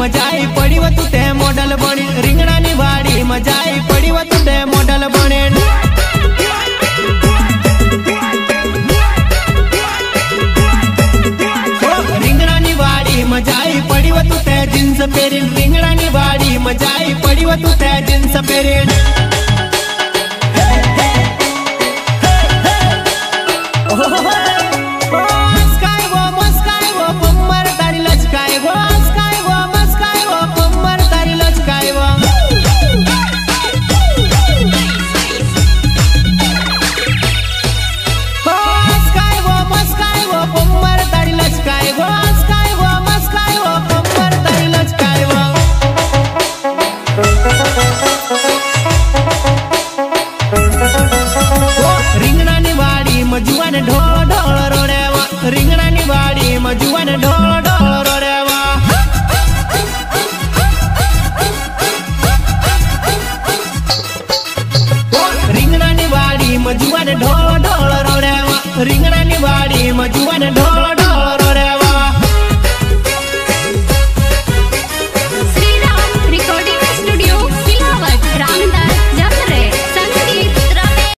मजाई पड़ी व तू ते मॉडल बनी रिंगणा नी वाड़ी मजाई पड़ी व तू ते मॉडल बने रिंगणा नी वाड़ी मजाई पड़ी व तू ते जींस पेरिन रिंगणा नी वाड़ी मजाई पड़ी व तू ते जींस पेरिन मजुआन ढोल ढोल रोड़ेवा रिंगणा नी वाड़ी मजुआन ढोल ढोल रोड़ेवा रिंगणा नी वाड़ी मजुआन ढोल ढोल रोड़ेवा रिंगणा नी वाड़ी मजुआन ढोल